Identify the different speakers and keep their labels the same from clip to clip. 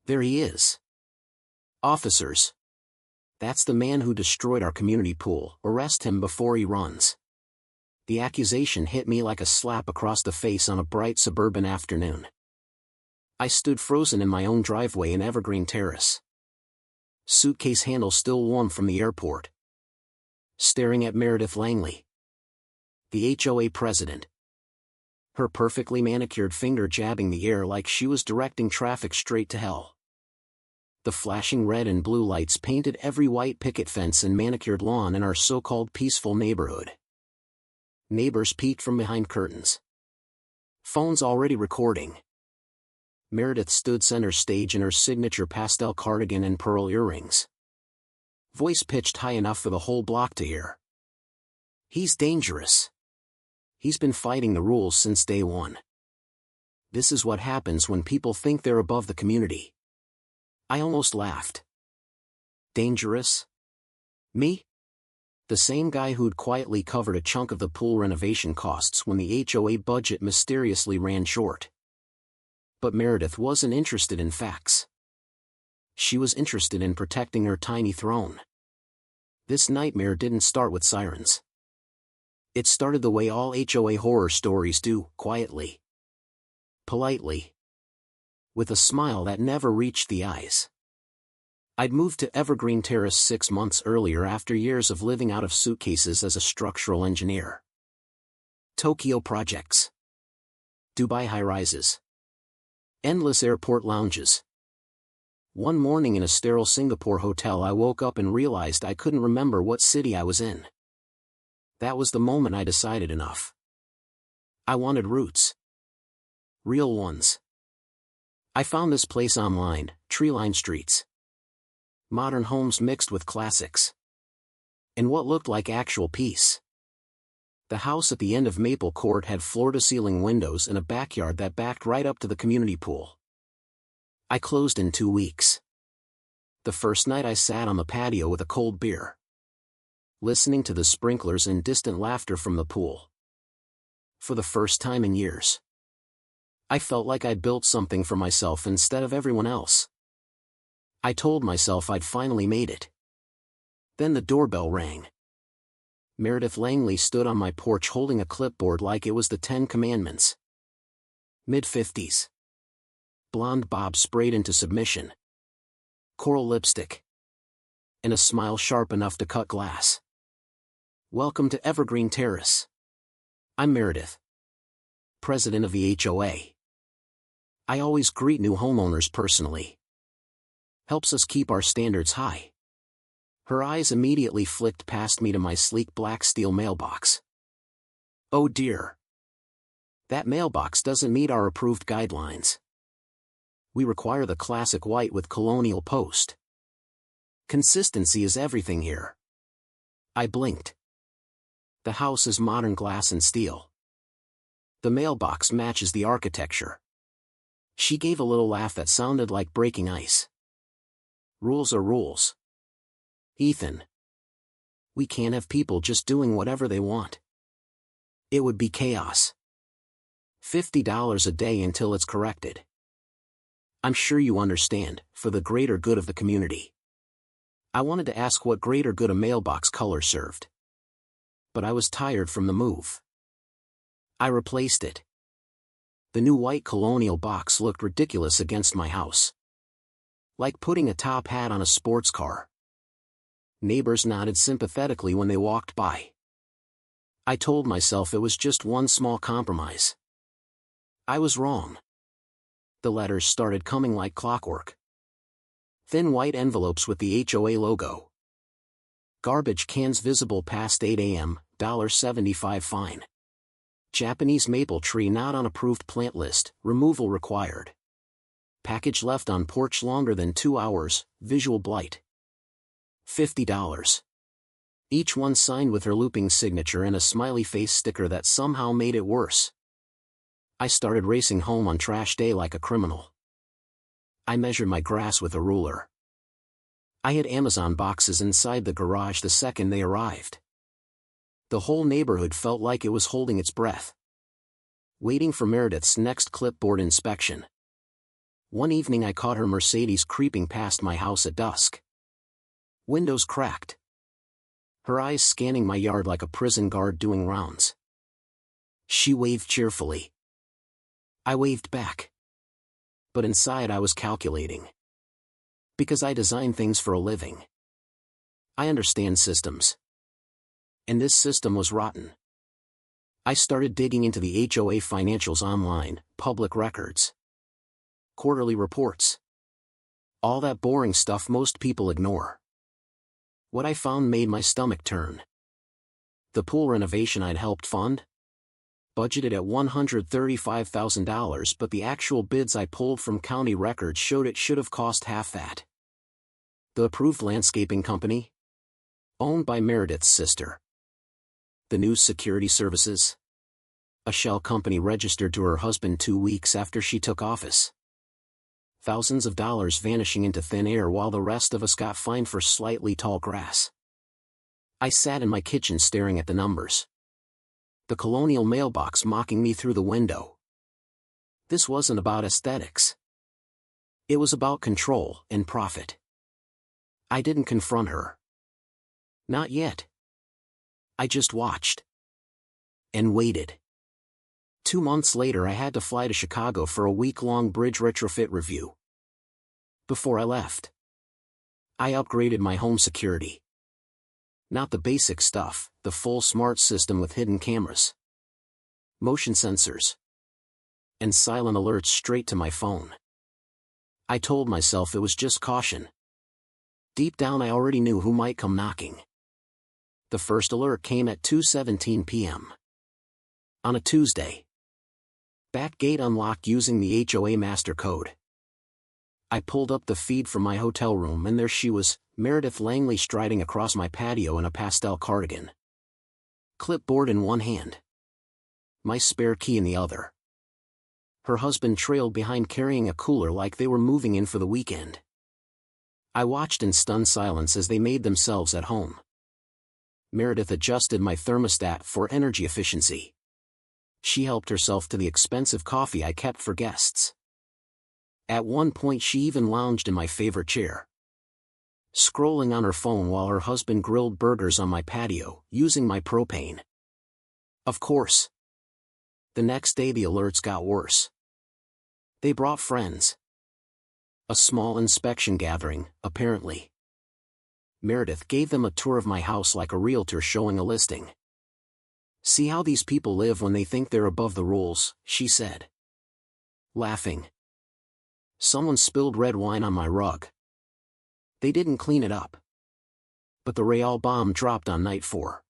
Speaker 1: There he is. Officers. That's the man who destroyed our community pool. Arrest him before he runs. The accusation hit me like a slap across the face on a bright suburban afternoon. I stood frozen in my own driveway in Evergreen Terrace. Suitcase handle still warm from the airport. Staring at Meredith Langley, the HOA president. Her perfectly manicured finger jabbing the air like she was directing traffic straight to hell. The flashing red and blue lights painted every white picket fence and manicured lawn in our so-called peaceful neighborhood. Neighbors peeked from behind curtains. Phones already recording. Meredith stood center stage in her signature pastel cardigan and pearl earrings. Voice pitched high enough for the whole block to hear. He's dangerous. He's been fighting the rules since day one. This is what happens when people think they're above the community. I almost laughed. Dangerous? Me? The same guy who'd quietly covered a chunk of the pool renovation costs when the HOA budget mysteriously ran short. But Meredith wasn't interested in facts. She was interested in protecting her tiny throne. This nightmare didn't start with sirens. It started the way all HOA horror stories do, quietly. Politely. With a smile that never reached the eyes. I'd moved to Evergreen Terrace 6 months earlier after years of living out of suitcases as a structural engineer. Tokyo projects. Dubai high-rises. Endless airport lounges. One morning in a sterile Singapore hotel I woke up and realized I couldn't remember what city I was in. That was the moment I decided enough. I wanted roots. Real ones. I found this place online, tree-lined streets. Modern homes mixed with classics. And what looked like actual peace. The house at the end of Maple Court had floor-to-ceiling windows and a backyard that backed right up to the community pool. I closed in 2 weeks. The first night I sat on the patio with a cold beer, listening to the sprinklers and distant laughter from the pool. For the first time in years, I felt like I'd built something for myself instead of everyone else. I told myself I'd finally made it. Then the doorbell rang. Meredith Langley stood on my porch holding a clipboard like it was the 10 Commandments. Mid-50s. Blonde bob sprayed into submission. Coral lipstick. And a smile sharp enough to cut glass. Welcome to Evergreen Terrace. I'm Meredith, president of the HOA. I always greet new homeowners personally. Helps us keep our standards high. Her eyes immediately flicked past me to my sleek black steel mailbox. Oh dear. That mailbox doesn't meet our approved guidelines. We require the classic white with colonial post. Consistency is everything here. I blinked. The house is modern glass and steel. The mailbox matches the architecture. She gave a little laugh that sounded like breaking ice. Rules are rules. Ethan. We can't have people just doing whatever they want. It would be chaos. $50 a day until it's corrected. I'm sure you understand, for the greater good of the community. I wanted to ask what greater good a mailbox color served. But I was tired from the move. I replaced it. The new white colonial box looked ridiculous against my house. Like putting a top hat on a sports car. Neighbors nodded sympathetically when they walked by. I told myself it was just one small compromise. I was wrong. The letters started coming like clockwork. Thin white envelopes with the HOA logo. Garbage cans visible past 8 a.m., $1.75 fine. Japanese maple tree not on approved plant list, removal required. Package left on porch longer than 2 hours, visual blight. $50. Each one signed with her looping signature and a smiley face sticker that somehow made it worse. I started racing home on trash day like a criminal. I measured my grass with a ruler. I had Amazon boxes inside the garage the second they arrived. The whole neighborhood felt like it was holding its breath, waiting for Meredith's next clipboard inspection. One evening I caught her Mercedes creeping past my house at dusk. Windows cracked. Her eyes scanning my yard like a prison guard doing rounds. She waved cheerfully. I waved back. But inside I was calculating. Because I design things for a living. I understand systems. And this system was rotten. I started digging into the HOA financials online, public records. Quarterly reports. All that boring stuff most people ignore. What I found made my stomach turn. The pool renovation I'd helped fund? Budgeted at $135,000, but the actual bids I pulled from county records showed it should have cost half that. The approved landscaping company? Owned by Meredith's sister. The news security services? A shell company registered to her husband 2 weeks after she took office. Thousands of dollars vanishing into thin air while the rest of us got fined for slightly tall grass. I sat in my kitchen staring at the numbers. The colonial mailbox mocking me through the window. This wasn't about aesthetics. It was about control and profit. I didn't confront her. Not yet. I just watched. And waited. 2 months later I had to fly to Chicago for a week-long bridge retrofit review. Before I left, I upgraded my home security. Not the basic stuff, the full smart system with hidden cameras, motion sensors, and silent alerts straight to my phone. I told myself it was just caution. Deep down I already knew who might come knocking. The first alert came at 2:17 p.m. on a Tuesday. Back gate unlocked using the HOA master code. I pulled up the feed from my hotel room and there she was, Meredith Langley striding across my patio in a pastel cardigan. Clipboard in one hand. My spare key in the other. Her husband trailed behind carrying a cooler like they were moving in for the weekend. I watched in stunned silence as they made themselves at home. Meredith adjusted my thermostat for energy efficiency. She helped herself to the expensive coffee I kept for guests. At one point she even lounged in my favorite chair, scrolling on her phone while her husband grilled burgers on my patio, using my propane. Of course. The next day the alerts got worse. They brought friends. A small inspection gathering, apparently. Meredith gave them a tour of my house like a realtor showing a listing. See how these people live when they think they're above the rules, she said. Laughing. Someone spilled red wine on my rug. They didn't clean it up. But the Real bomb dropped on night 4.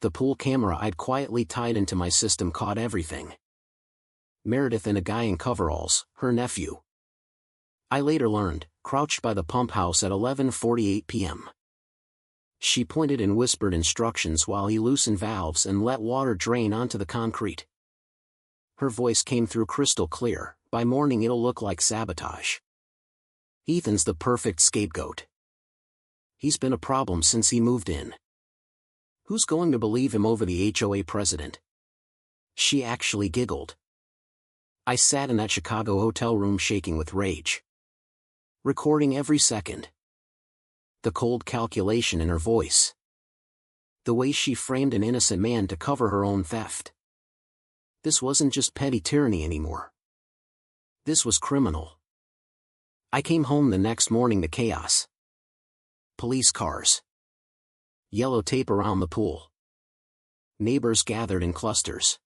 Speaker 1: The pool camera I'd quietly tied into my system caught everything. Meredith and a guy in coveralls, her nephew. I later learned, crouched by the pump house at 11:48 p.m. She pointed and whispered instructions while he loosened valves and let water drain onto the concrete. Her voice came through crystal clear, by morning it'll look like Sabotage. Ethan's the perfect scapegoat. He's been a problem since he moved in. Who's going to believe him over the HOA president? She actually giggled. I sat in that Chicago hotel room shaking with rage. Recording every second. The cold calculation in her voice. The way she framed an innocent man to cover her own theft. This wasn't just petty tyranny anymore. This was criminal. I came home the next morning to chaos. Police cars. Yellow tape around the pool. Neighbors gathered in clusters.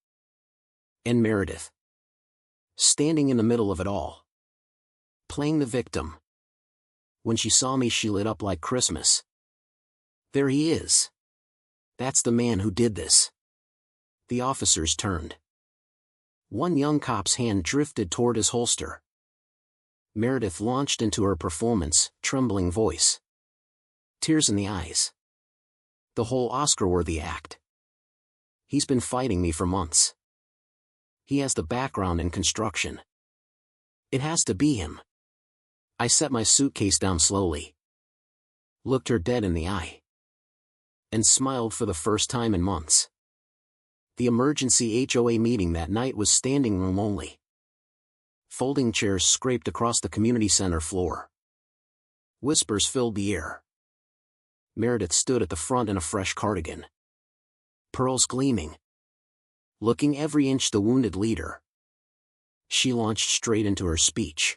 Speaker 1: And Meredith. Standing in the middle of it all. Playing the victim. When she saw me she lit up like Christmas. There he is. That's the man who did this. The officers turned. One young cop's hand drifted toward his holster. Meredith launched into her performance, trembling voice. Tears in the eyes. The whole Oscar-worthy act. He's been fighting me for months. He has the background in construction. It has to be him. I set my suitcase down slowly. Looked her dead in the eye. And smiled for the first time in months. The emergency HOA meeting that night was standing room only. Folding chairs scraped across the community center floor. Whispers filled the air. Meredith stood at the front in a fresh cardigan, pearls gleaming, looking every inch the wounded leader. She launched straight into her speech.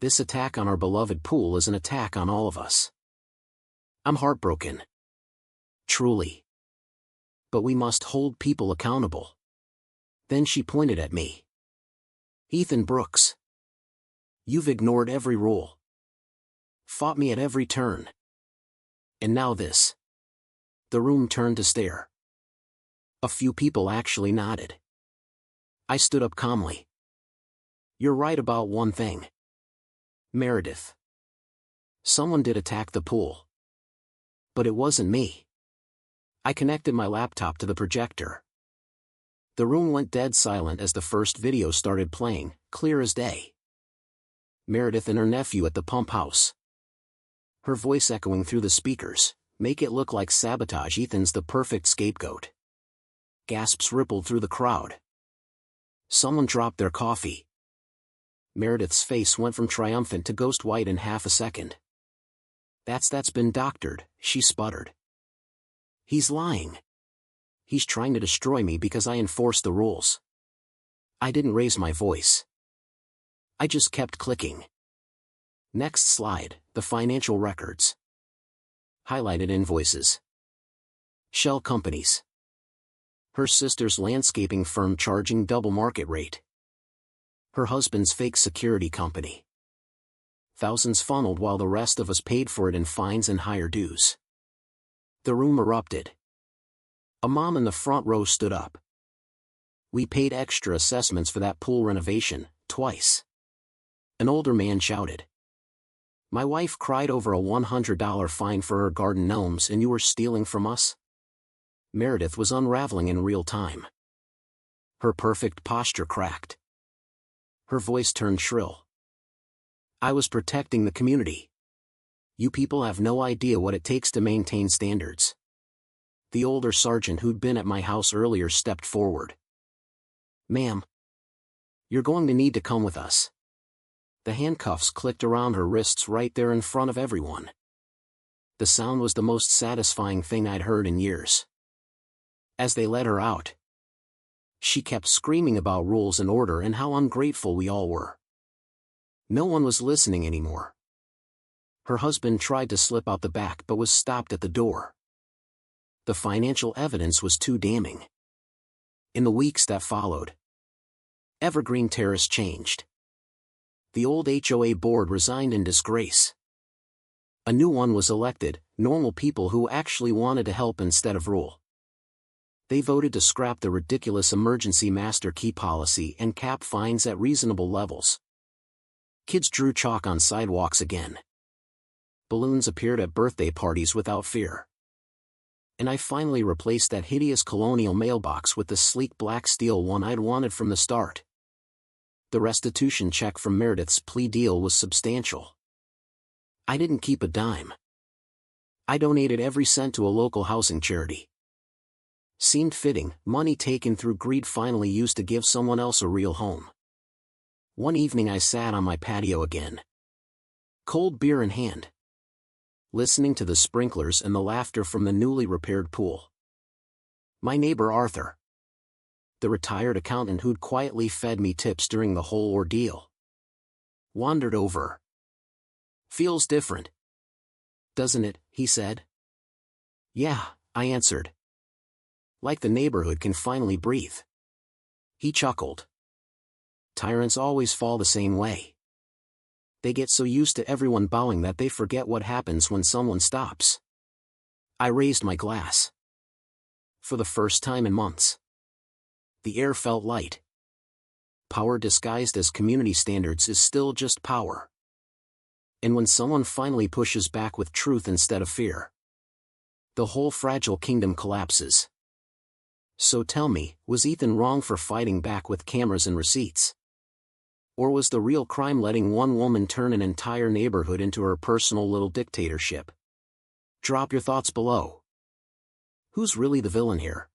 Speaker 1: This attack on our beloved pool is an attack on all of us. I'm heartbroken. Truly. But we must hold people accountable. Then she pointed at me. Ethan Brooks. You've ignored every rule. Fought me at every turn. And now this. The room turned to stare. A few people actually nodded. I stood up calmly. You're right about one thing, Meredith. Someone did attack the pool. But it wasn't me. I connected my laptop to the projector. The room went dead silent as the first video started playing, clear as day. Meredith and her nephew at the pump house. Her voice echoing through the speakers, make it look like Sabotage. Ethan's the perfect scapegoat. Gasps rippled through the crowd. Someone dropped their coffee. Meredith's face went from triumphant to ghost white in half a second. That's been doctored, she sputtered. He's lying. He's trying to destroy me because I enforced the rules. I didn't raise my voice. I just kept clicking. Next slide, the financial records. Highlighted invoices. Shell companies. Her sister's landscaping firm charging double market rate. Her husband's fake security company. Thousands funneled while the rest of us paid for it in fines and higher dues. The room erupted. A mom in the front row stood up. We paid extra assessments for that pool renovation, twice. An older man shouted. My wife cried over a $100 fine for her garden gnomes, and you were stealing from us? Meredith was unraveling in real time. Her perfect posture cracked. Her voice turned shrill. I was protecting the community. You people have no idea what it takes to maintain standards. The older sergeant who'd been at my house earlier stepped forward. Ma'am, you're going to need to come with us. The handcuffs clicked around her wrists right there in front of everyone. The sound was the most satisfying thing I'd heard in years. As they led her out, she kept screaming about rules and order and how ungrateful we all were. No one was listening anymore. Her husband tried to slip out the back but was stopped at the door. The financial evidence was too damning. In the weeks that followed, Evergreen Terrace changed. The old HOA board resigned in disgrace. A new one was elected, normal people who actually wanted to help instead of rule. They voted to scrap the ridiculous emergency master key policy and cap fines at reasonable levels. Kids drew chalk on sidewalks again. Balloons appeared at birthday parties without fear. And I finally replaced that hideous colonial mailbox with the sleek black steel one I'd wanted from the start. The restitution check from Meredith's plea deal was substantial. I didn't keep a dime. I donated every cent to a local housing charity. Seemed fitting, money taken through greed finally used to give someone else a real home. One evening I sat on my patio again. Cold beer in hand. Listening to the sprinklers and the laughter from the newly repaired pool. My neighbor Arthur, the retired accountant who'd quietly fed me tips during the whole ordeal, wandered over. Feels different, doesn't it? He said. Yeah, I answered. Like the neighborhood can finally breathe. He chuckled. Tyrants always fall the same way. They get so used to everyone bowing that they forget what happens when someone stops. I raised my glass. For the first time in months. The air felt light. Power disguised as community standards is still just power. And when someone finally pushes back with truth instead of fear, the whole fragile kingdom collapses. So tell me, was Ethan wrong for fighting back with cameras and receipts? Or was the real crime letting one woman turn an entire neighborhood into her personal little dictatorship? Drop your thoughts below. Who's really the villain here?